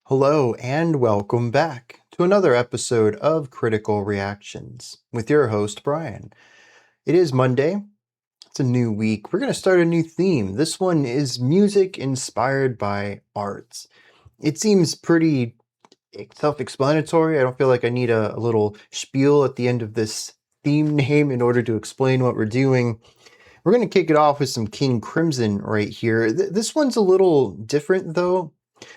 Hello and welcome back to another episode of Critical Reactions with your host, Bryan. It is Monday. It's a new week. We're going to start a new theme. This one is music inspired by arts. It seems pretty self-explanatory. I don't feel like I need a little spiel at the end of this theme name in order to explain what we're doing. We're going to kick it off with some King Crimson right here. This one's a little different though.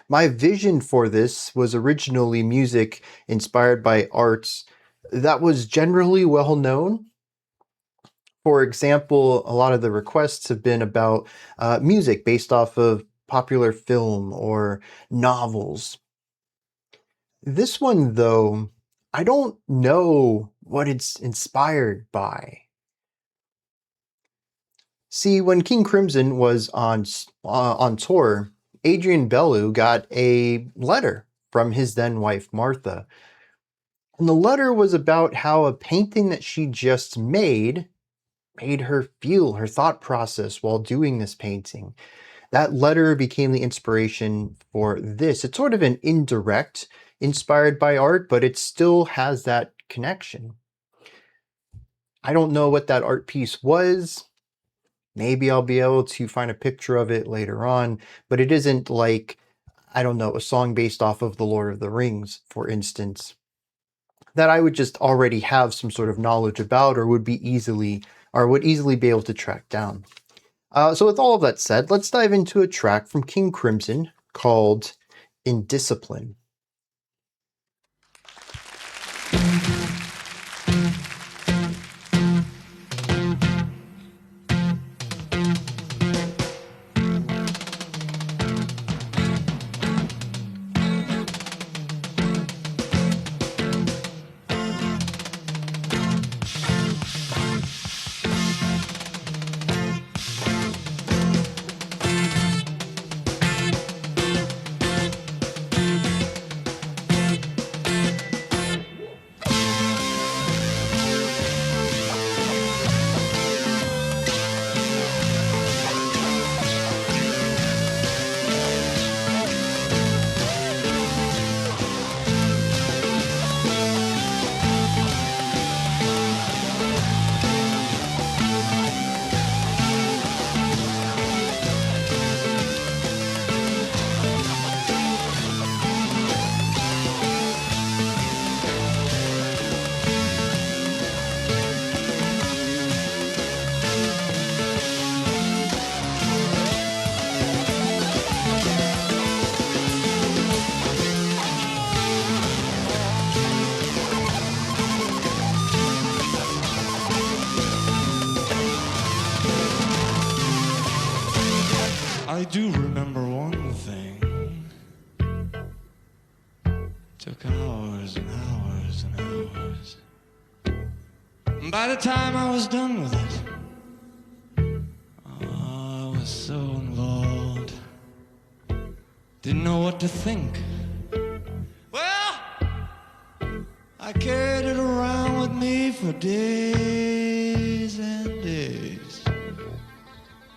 My vision for this was originally music inspired by arts that was generally well known. For example, a lot of the requests have been about music based off of popular film or novels. This one, though, I don't know what it's inspired by. See, when King Crimson was on tour, Adrian Belew got a letter from his then wife Martha. And the letter was about how a painting that she just made her feel her thought process while doing this painting. That letter became the inspiration for this. It's sort of an indirect inspired by art, but it still has that connection. I don't know what that art piece was. Maybe I'll be able to find a picture of it later on, but it isn't like, I don't know, a song based off of The Lord of the Rings, for instance, that I would just already have some sort of knowledge about or would easily be able to track down. So with all of that said, let's dive into a track from King Crimson called Indiscipline. I do remember one thing. Took hours and hours and hours. And by the time I was done with it, I was so involved. Didn't know what to think. Well, I carried it around with me for days and days,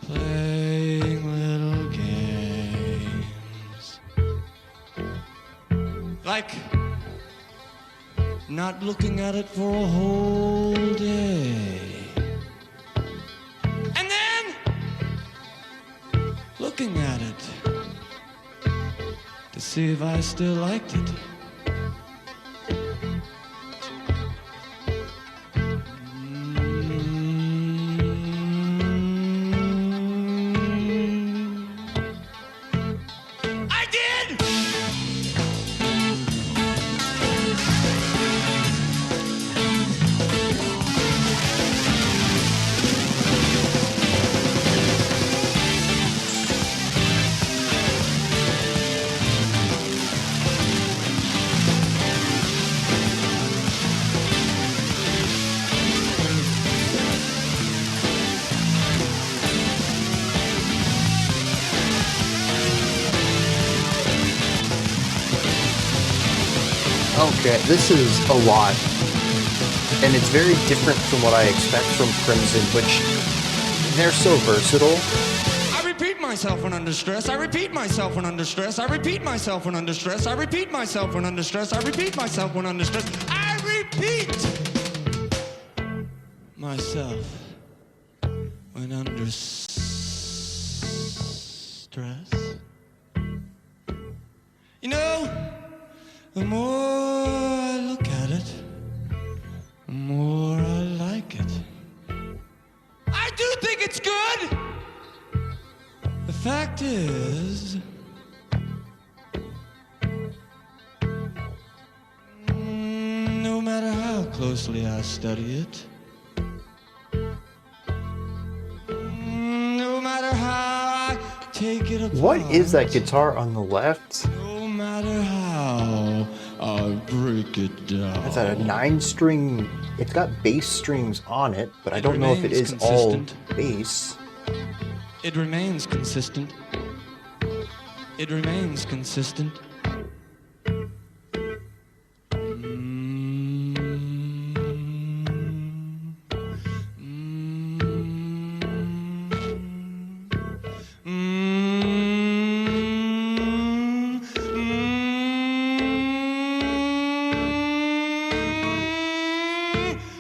playing little games, like not looking at it for a whole day, and then looking at it to see if I still liked it. Okay, this is a lot, and it's very different from what I expect from Crimson, which they're so versatile. I repeat myself. myself when under stress. I repeat myself when under stress. I repeat myself when under stress. I repeat myself when under stress. I repeat myself when under stress. I repeat myself when under stress. You know, the more I look at it, the more I like it. I do think it's good. The fact is, no matter how closely I study it, no matter how I take it apart. What is that guitar on the left? No matter how I break it down. It's a 9-string. It's got bass strings on it, but I don't know if it is all bass. It remains consistent. It remains consistent.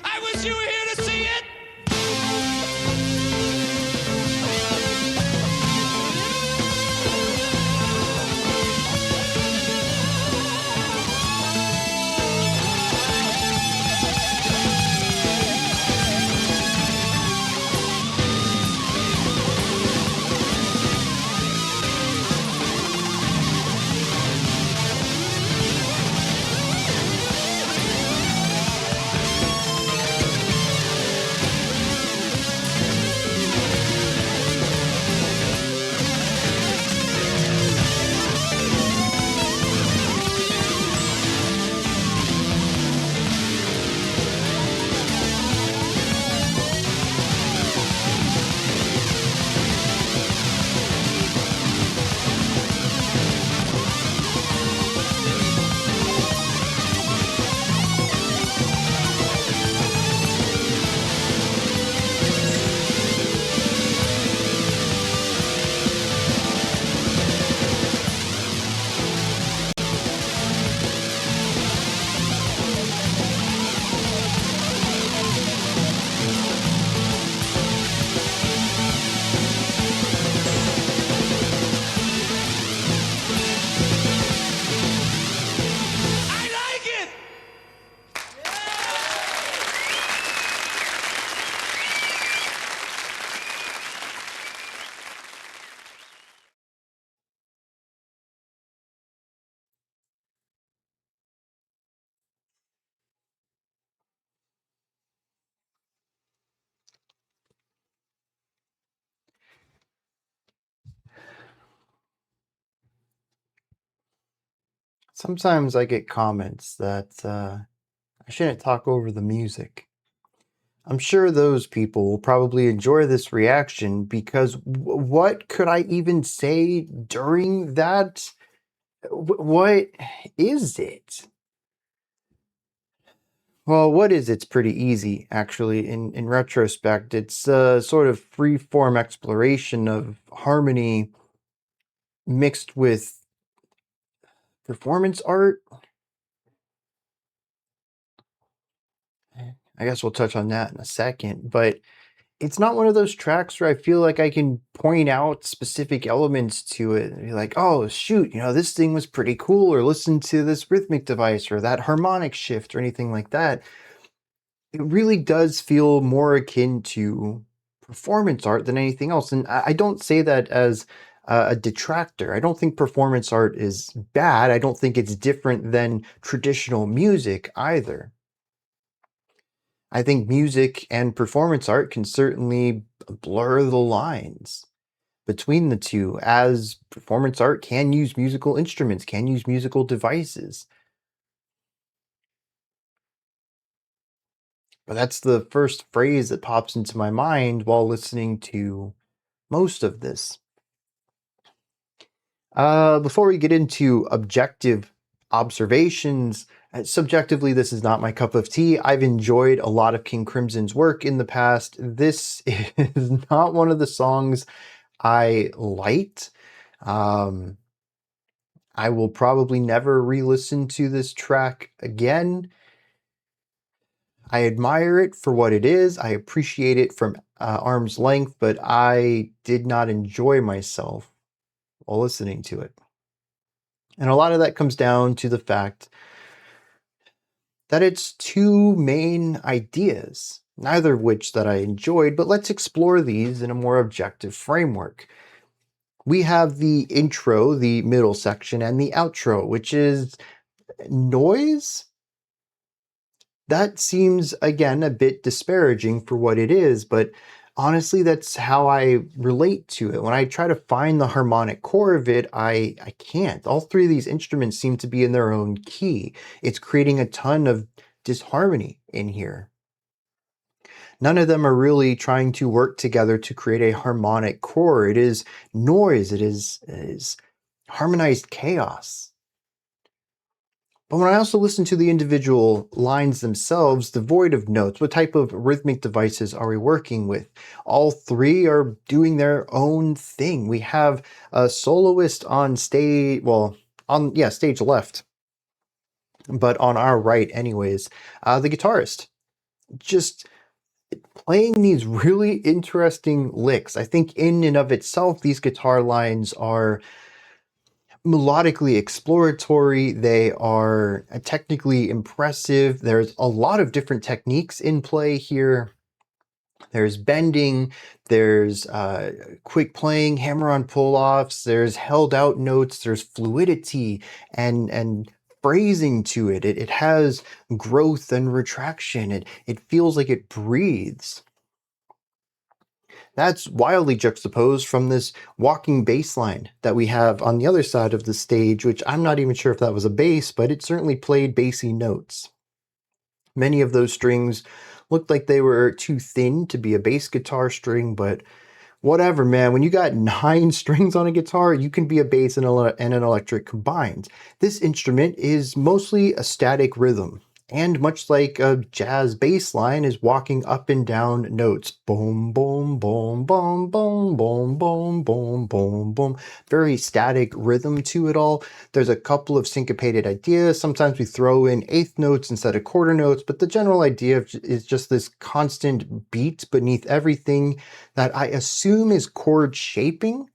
I wish you were here to see it. I like it. Sometimes I get comments that I shouldn't talk over the music. I'm sure those people will probably enjoy this reaction because what could I even say during that? What is it? Well, what is it's pretty easy, actually. In retrospect, it's a sort of free-form exploration of harmony mixed with performance art. I guess we'll touch on that in a second, but it's not one of those tracks where I feel like I can point out specific elements to it and be like, oh, shoot, this thing was pretty cool, or listen to this rhythmic device or that harmonic shift or anything like that. It really does feel more akin to performance art than anything else. And I don't say that as a detractor. I don't think performance art is bad. I don't think it's different than traditional music either. I think music and performance art can certainly blur the lines between the two, as performance art can use musical instruments, can use musical devices. But that's the first phrase that pops into my mind while listening to most of this. Before we get into objective observations, subjectively, this is not my cup of tea. I've enjoyed a lot of King Crimson's work in the past. This is not one of the songs I liked. Um, I will probably never re-listen to this track again. I admire it for what it is. I appreciate it from arm's length, but I did not enjoy myself while listening to it. And a lot of that comes down to the fact that it's two main ideas, neither of which that I enjoyed, but let's explore these in a more objective framework. We have the intro, the middle section, and the outro, which is noise. That seems, again, a bit disparaging for what it is, but honestly, that's how I relate to it. When I try to find the harmonic core of it, I can't. All three of these instruments seem to be in their own key. It's creating a ton of disharmony in here. None of them are really trying to work together to create a harmonic core. It is noise, it is harmonized chaos. But when I also listen to the individual lines themselves, devoid of notes, what type of rhythmic devices are we working with? All three are doing their own thing. We have a soloist on stage, well, on, yeah, stage left, but on our right anyways, the guitarist. Just playing these really interesting licks. I think in and of itself, these guitar lines are melodically exploratory. They are technically impressive. There's a lot of different techniques in play here. There's bending, there's quick playing, hammer-on pull-offs, there's held out notes, there's fluidity and phrasing to it. It has growth and retraction. It feels like it breathes. That's wildly juxtaposed from this walking bass line that we have on the other side of the stage, which I'm not even sure if that was a bass, but it certainly played bassy notes. Many of those strings looked like they were too thin to be a bass guitar string, but whatever, man. When you got 9 strings on a guitar, you can be a bass and an electric combined. This instrument is mostly a static rhythm, and much like a jazz bass line, is walking up and down notes. Boom, boom, boom, boom, boom, boom, boom, boom, boom, boom. Very static rhythm to it all. There's a couple of syncopated ideas. Sometimes we throw in eighth notes instead of quarter notes, but the general idea is just this constant beat beneath everything that I assume is chord shaping.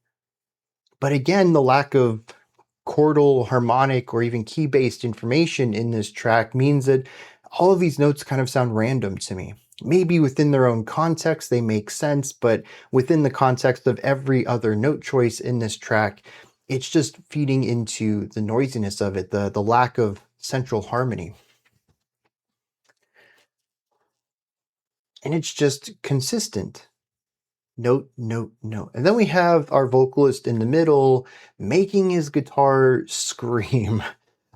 But again, the lack of chordal, harmonic, or even key-based information in this track means that all of these notes kind of sound random to me. Maybe within their own context they make sense, but within the context of every other note choice in this track, it's just feeding into the noisiness of it, the lack of central harmony. And it's just consistent. Note, note, note. And then we have our vocalist in the middle making his guitar scream.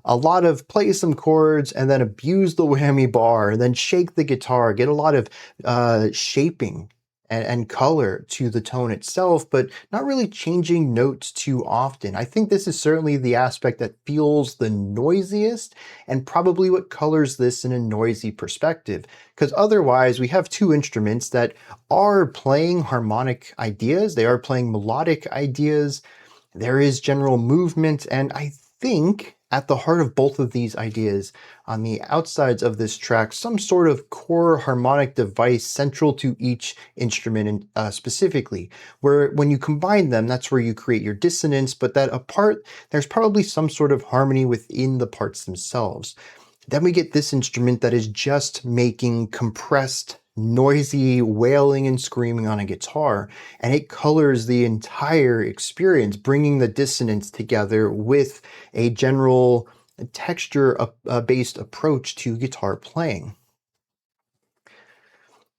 A lot of play some chords and then abuse the whammy bar and then shake the guitar, get a lot of shaping and color to the tone itself, but not really changing notes too often. I think this is certainly the aspect that feels the noisiest and probably what colors this in a noisy perspective. Because otherwise, we have two instruments that are playing harmonic ideas, they are playing melodic ideas, there is general movement, and I think at the heart of both of these ideas, on the outsides of this track, some sort of core harmonic device central to each instrument specifically, where when you combine them, that's where you create your dissonance, but that apart, there's probably some sort of harmony within the parts themselves. Then we get this instrument that is just making compressed, noisy wailing and screaming on a guitar, and it colors the entire experience, bringing the dissonance together with a general texture-based approach to guitar playing.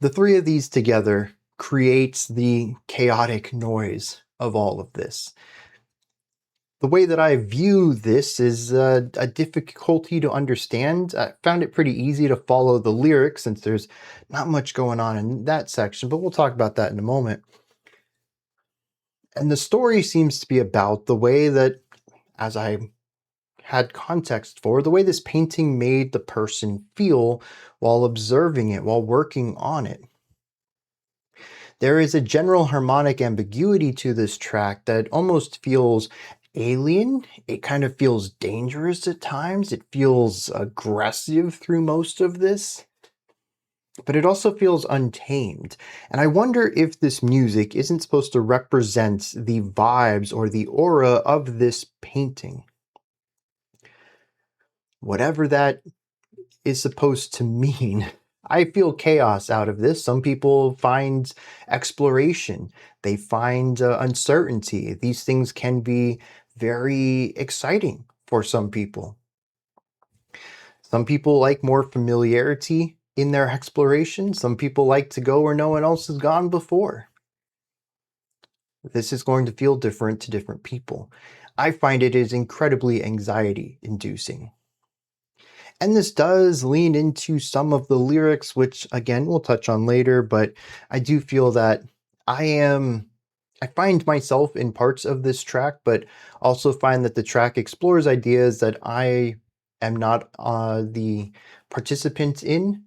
The three of these together creates the chaotic noise of all of this. The way that I view this is a difficulty to understand. I found it pretty easy to follow the lyrics since there's not much going on in that section, but we'll talk about that in a moment. And the story seems to be about the way that, as I had context for, the way this painting made the person feel while observing it, while working on it. There is a general harmonic ambiguity to this track that almost feels alien. It kind of feels dangerous at times. It feels aggressive through most of this, but it also feels untamed. And I wonder if this music isn't supposed to represent the vibes or the aura of this painting. Whatever that is supposed to mean. I feel chaos out of this. Some people find exploration, they find uncertainty. These things can be very exciting for some people. Some people like more familiarity in their exploration. Some people like to go where no one else has gone before. This is going to feel different to different people. I find it is incredibly anxiety inducing. And this does lean into some of the lyrics, which again we'll touch on later, but I do feel that I find myself in parts of this track, but also find that the track explores ideas that I am not the participant in.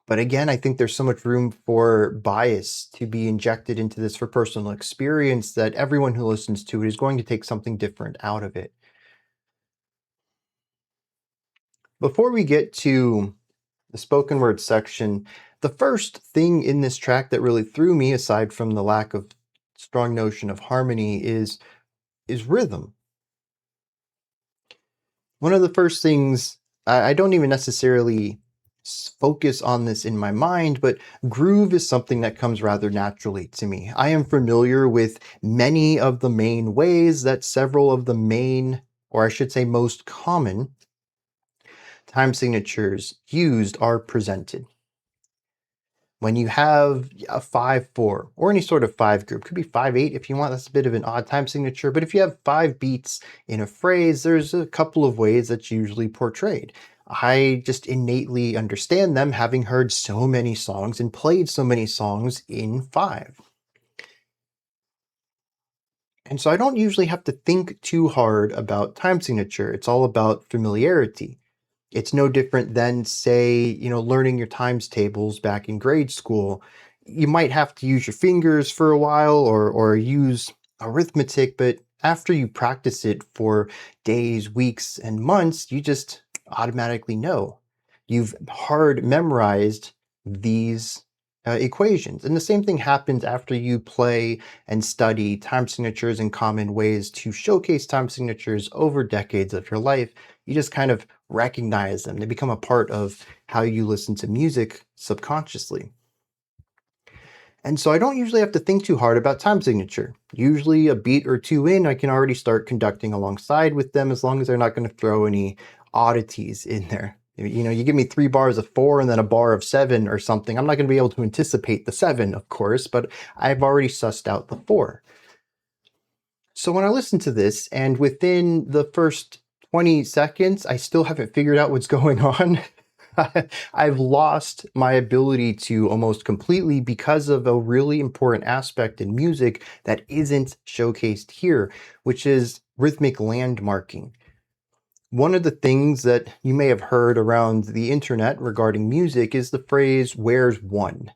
But again, I think there's so much room for bias to be injected into this for personal experience that everyone who listens to it is going to take something different out of it. Before we get to the spoken word section, the first thing in this track that really threw me, aside from the lack of strong notion of harmony, is rhythm. One of the first things, I don't even necessarily focus on this in my mind, but groove is something that comes rather naturally to me. I am familiar with many of the main ways that several of the main, or I should say most common, time signatures used are presented. When you have a 5/4 or any sort of 5 group, could be 5/8 if you want, that's a bit of an odd time signature, but if you have 5 beats in a phrase, there's a couple of ways that's usually portrayed. I just innately understand them, having heard so many songs and played so many songs in 5. And so I don't usually have to think too hard about time signature. It's all about familiarity. It's no different than, say, learning your times tables back in grade school. You might have to use your fingers for a while or use arithmetic, but after you practice it for days, weeks, and months, you just automatically know. You've hard memorized these equations. And the same thing happens after you play and study time signatures and common ways to showcase time signatures over decades of your life. You just kind of recognize them. They become a part of how you listen to music subconsciously. And so I don't usually have to think too hard about time signature. Usually a beat or two in, I can already start conducting alongside with them as long as they're not going to throw any oddities in there. You give me 3 bars of 4 and then a bar of 7 or something. I'm not going to be able to anticipate the 7, of course, but I've already sussed out the 4. So when I listen to this and within the first 20 seconds, I still haven't figured out what's going on. I've lost my ability to almost completely because of a really important aspect in music that isn't showcased here, which is rhythmic landmarking. One of the things that you may have heard around the internet regarding music is the phrase, "where's one?"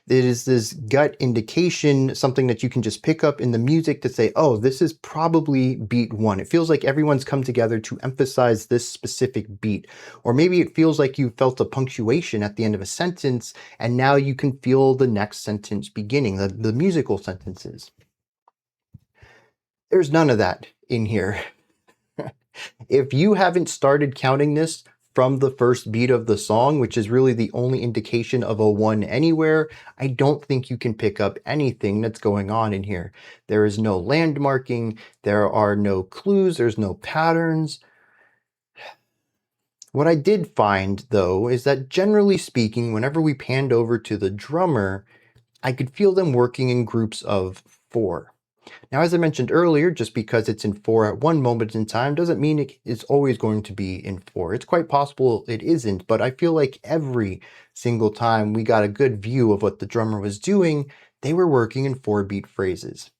It is this gut indication, something that you can just pick up in the music to say, oh, this is probably beat 1. It feels like everyone's come together to emphasize this specific beat. Or maybe it feels like you felt a punctuation at the end of a sentence, and now you can feel the next sentence beginning, the musical sentences. There's none of that in here. If you haven't started counting this from the first beat of the song, which is really the only indication of a 1 anywhere, I don't think you can pick up anything that's going on in here. There is no landmarking, there are no clues, there's no patterns. What I did find, though, is that generally speaking, whenever we panned over to the drummer, I could feel them working in groups of 4. Now, as I mentioned earlier, just because it's in 4 at one moment in time doesn't mean it is always going to be in 4. It's quite possible it isn't, but I feel like every single time we got a good view of what the drummer was doing, they were working in 4-beat phrases.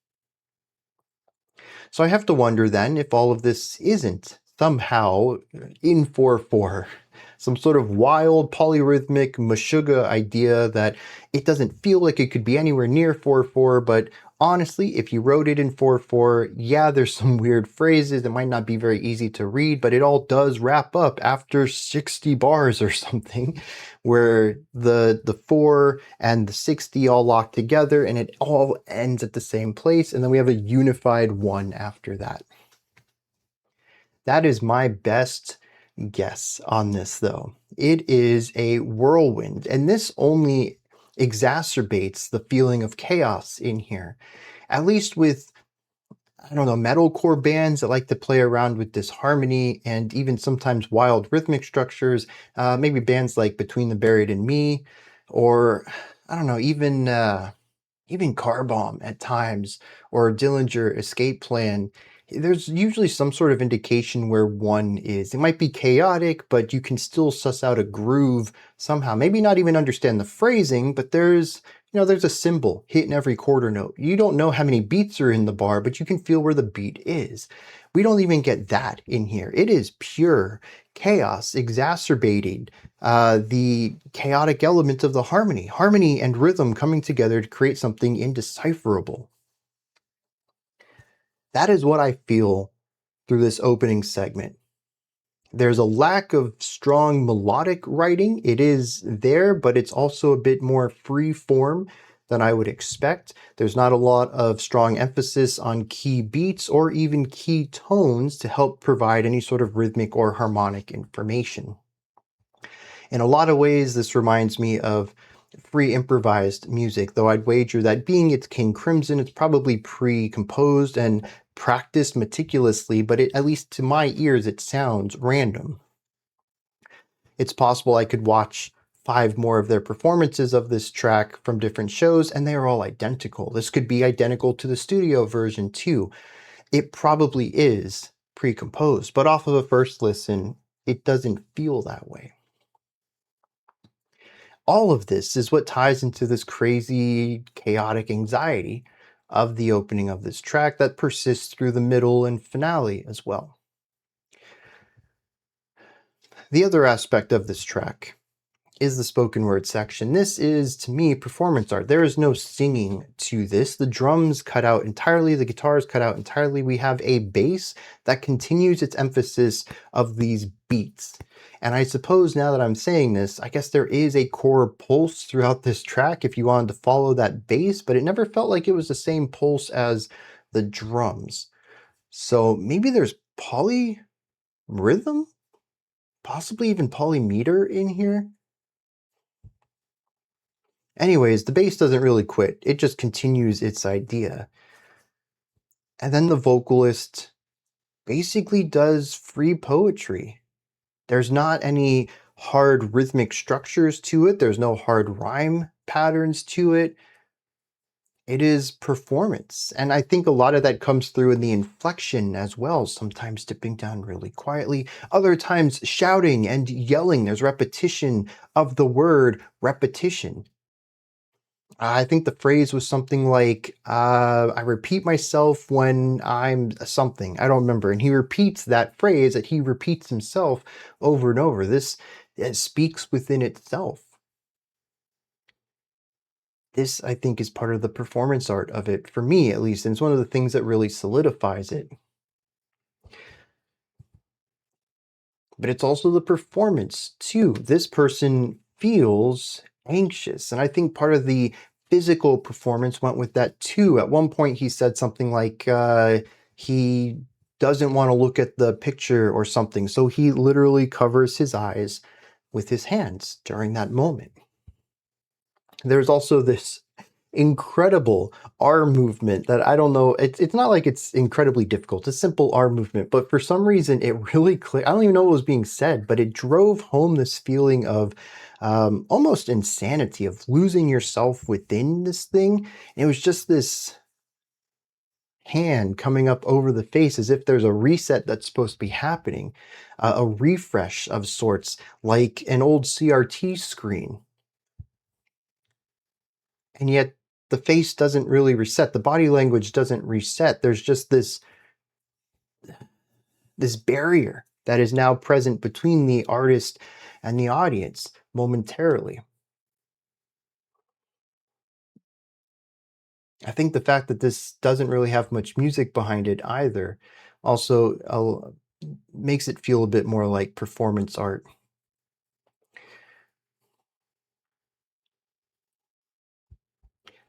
So I have to wonder then if all of this isn't somehow in 4/4, some sort of wild polyrhythmic Meshuggah idea that it doesn't feel like it could be anywhere near 4/4, but honestly, if you wrote it in 4/4, yeah, there's some weird phrases. It might not be very easy to read, but it all does wrap up after 60 bars or something, where the 4 and the 60 all lock together and it all ends at the same place, and then we have a unified 1 after that. That is my best guess on this, though. It is a whirlwind, and this only exacerbates the feeling of chaos in here. At least with, I don't know, metalcore bands that like to play around with this harmony and even sometimes wild rhythmic structures, maybe bands like Between the Buried and Me, or I don't know, even Car Bomb at times, or Dillinger Escape Plan. There's usually some sort of indication where one is. It might be chaotic, but you can still suss out a groove somehow. Maybe not even understand the phrasing, but there's a symbol hitting every quarter note. You don't know how many beats are in the bar, but you can feel where the beat is. We don't even get that in here. It is pure chaos exacerbating the chaotic element of the harmony and rhythm coming together to create something indecipherable. That is what I feel through this opening segment. There's a lack of strong melodic writing. It is there, but it's also a bit more free form than I would expect. There's not a lot of strong emphasis on key beats or even key tones to help provide any sort of rhythmic or harmonic information. In a lot of ways, this reminds me of free improvised music, though I'd wager that being it's King Crimson, it's probably pre-composed and practiced meticulously, but at least to my ears, it sounds random. It's possible I could watch 5 more of their performances of this track from different shows, and they are all identical. This could be identical to the studio version too. It probably is pre-composed, but off of a first listen, it doesn't feel that way. All of this is what ties into this crazy, chaotic anxiety of the opening of this track that persists through the middle and finale as well. The other aspect of this track is the spoken word section. This is, to me, performance art. There is no singing to this. The drums cut out entirely, the guitars cut out entirely. We have a bass that continues its emphasis of these beats. And I suppose now that I'm saying this, I guess there is a core pulse throughout this track if you wanted to follow that bass, but it never felt like it was the same pulse as the drums. So maybe there's polyrhythm? Possibly even polymeter in here? Anyways, the bass doesn't really quit. It just continues its idea. And then the vocalist basically does free poetry. There's not any hard rhythmic structures to it. There's no hard rhyme patterns to it. It is performance. And I think a lot of that comes through in the inflection as well, sometimes dipping down really quietly, other times shouting and yelling. There's repetition of the word repetition. I think the phrase was something like, I repeat myself when I'm something. I don't remember. And he repeats that phrase that he repeats himself over and over. This speaks within itself. This, I think, is part of the performance art of it, for me at least, and it's one of the things that really solidifies it. But it's also the performance, too. This person feels anxious, and I think part of the physical performance went with that, too. At one point, he said something like he doesn't want to look at the picture or something, so he literally covers his eyes with his hands during that moment. There's also this incredible arm movement that I don't know, it's not like it's incredibly difficult, it's a simple arm movement, but for some reason it really clicked. I don't even know what was being said, but it drove home this feeling of almost insanity, of losing yourself within this thing. And it was just this hand coming up over the face as if there's a reset that's supposed to be happening, a refresh of sorts, like an old CRT screen. And yet the face doesn't really reset. The body language doesn't reset. There's just this barrier that is now present between the artist and the audience momentarily. I think the fact that this doesn't really have much music behind it either also makes it feel a bit more like performance art.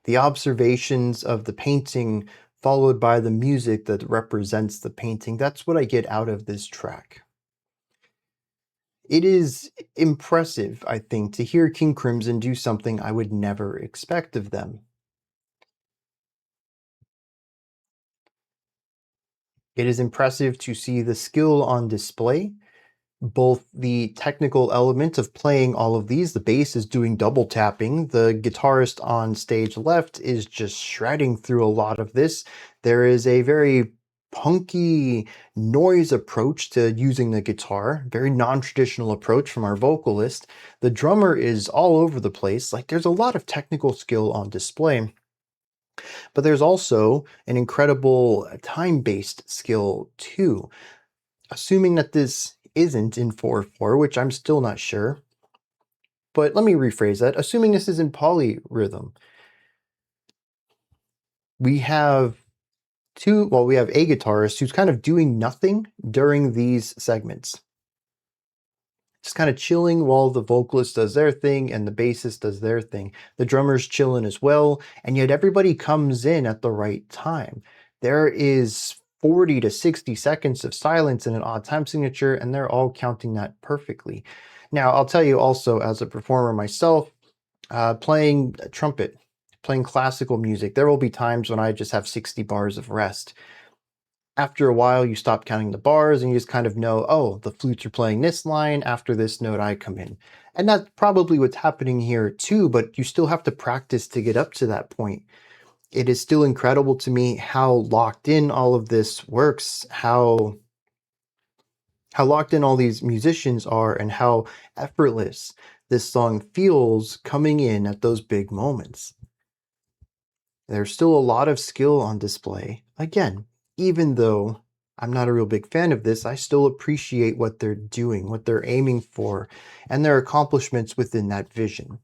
The observations of the painting followed by the music that represents the painting, that's what I get out of this track. It is impressive, I think, to hear King Crimson do something I would never expect of them. It is impressive to see the skill on display, both the technical element of playing all of these. The bass is doing double tapping. The guitarist on stage left is just shredding through a lot of this. There is a very punky noise approach to using the guitar, very non-traditional approach from our vocalist. The drummer is all over the place. Like, there's a lot of technical skill on display. But there's also an incredible time-based skill too. Assuming that this isn't in 4/4, which I'm still not sure, but let me rephrase that. Assuming this is in polyrhythm, we have we have a guitarist who's kind of doing nothing during these segments. Just kind of chilling while the vocalist does their thing and the bassist does their thing. The drummer's chilling as well, and yet everybody comes in at the right time. There is 40 to 60 seconds of silence in an odd time signature, and they're all counting that perfectly. Now, I'll tell you also, as a performer myself, playing trumpet, playing classical music, there will be times when I just have 60 bars of rest. After a while, you stop counting the bars and you just kind of know, oh, the flutes are playing this line. After this note, I come in. And that's probably what's happening here too, but you still have to practice to get up to that point. It is still incredible to me how locked in all of this works, how locked in all these musicians are, and how effortless this song feels coming in at those big moments. There's still a lot of skill on display. Again, even though I'm not a real big fan of this, I still appreciate what they're doing, what they're aiming for, and their accomplishments within that vision.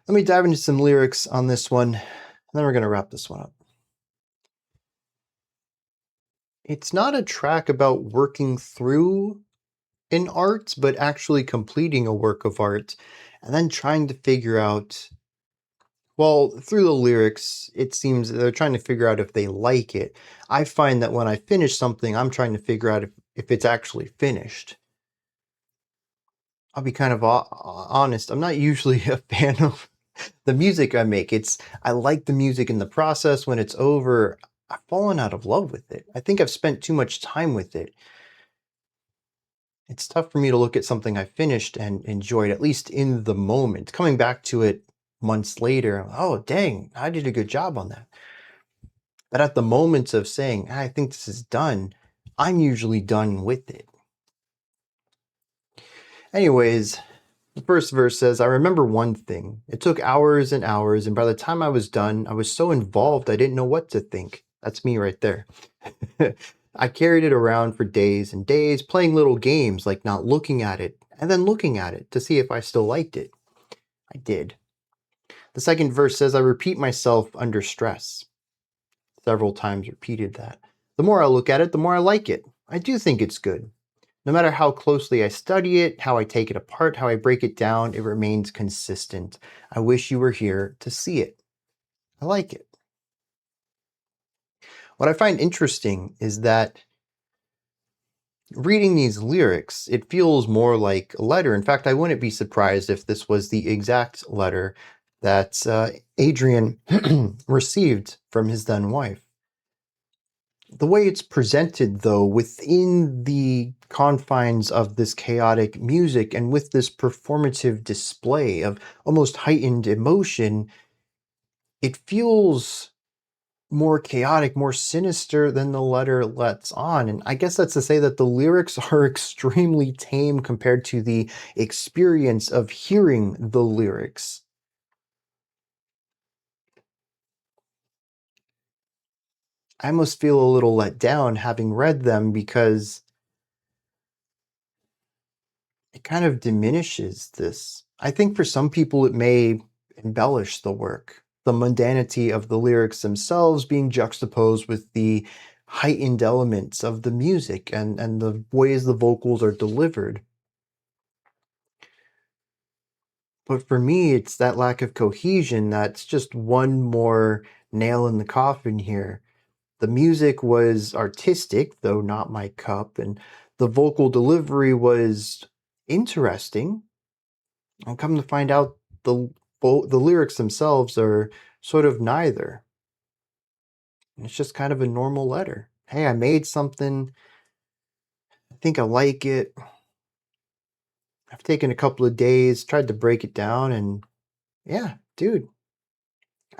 Let me dive into some lyrics on this one, and then we're going to wrap this one up. It's not a track about working through an art, but actually completing a work of art, and then trying to figure out, well, through the lyrics, it seems they're trying to figure out if they like it. I find that when I finish something, I'm trying to figure out if it's actually finished. I'll be kind of honest. I'm not usually a fan of the music I make. I like the music in the process. When it's over, I've fallen out of love with it. I think I've spent too much time with it. It's tough for me to look at something I finished and enjoyed, at least in the moment. Coming back to it months later, oh, dang, I did a good job on that. But at the moment of saying, I think this is done, I'm usually done with it. Anyways, the first verse says, I remember one thing. It took hours and hours, and by the time I was done, I was so involved I didn't know what to think. That's me right there. I carried it around for days and days, playing little games like not looking at it, and then looking at it to see if I still liked it. I did. The second verse says, I repeat myself under stress. Several times repeated that. The more I look at it, the more I like it. I do think it's good. No matter how closely I study it, how I take it apart, how I break it down, it remains consistent. I wish you were here to see it. I like it. What I find interesting is that reading these lyrics, it feels more like a letter. In fact, I wouldn't be surprised if this was the exact letter that Adrian received from his then wife. The way it's presented, though, within the confines of this chaotic music and with this performative display of almost heightened emotion, it feels more chaotic, more sinister than the letter lets on. And I guess that's to say that the lyrics are extremely tame compared to the experience of hearing the lyrics. I almost feel a little let down having read them because it kind of diminishes this. I think for some people it may embellish the work, the mundanity of the lyrics themselves being juxtaposed with the heightened elements of the music and the ways the vocals are delivered. But for me, it's that lack of cohesion that's just one more nail in the coffin here. The music was artistic, though not my cup, and the vocal delivery was interesting. And come to find out, the lyrics themselves are sort of neither. It's just kind of a normal letter. Hey, I made something. I think I like it. I've taken a couple of days, tried to break it down, and yeah, dude,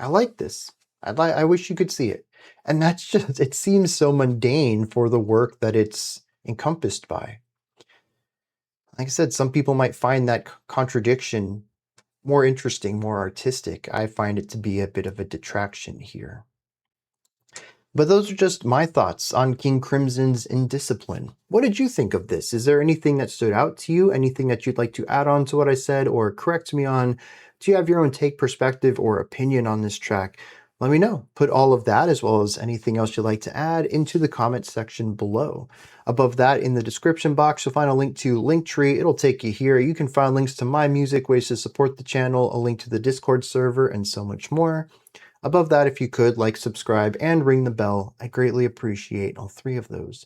I like this. I wish you could see it. And that's just it seems so mundane for the work that it's encompassed by. Like I said, some people might find that contradiction more interesting, more artistic. I find it to be a bit of a detraction here. But those are just my thoughts on King Crimson's Indiscipline. What did you think of this? Is there anything that stood out to you? Anything that you'd like to add on to what I said or correct me on? Do you have your own take, perspective, or opinion on this track? Let me know. Put all of that as well as anything else you'd like to add into the comment section below. Above that in the description box, you'll find a link to Linktree. It'll take you here. You can find links to my music, ways to support the channel, a link to the Discord server, and so much more. Above that, if you could, like, subscribe, and ring the bell. I greatly appreciate all three of those.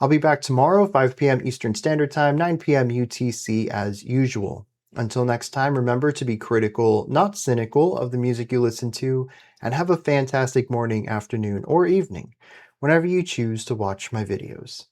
I'll be back tomorrow, 5 p.m. Eastern Standard Time, 9 p.m. UTC as usual. Until next time, remember to be critical, not cynical, of the music you listen to, and have a fantastic morning, afternoon, or evening, whenever you choose to watch my videos.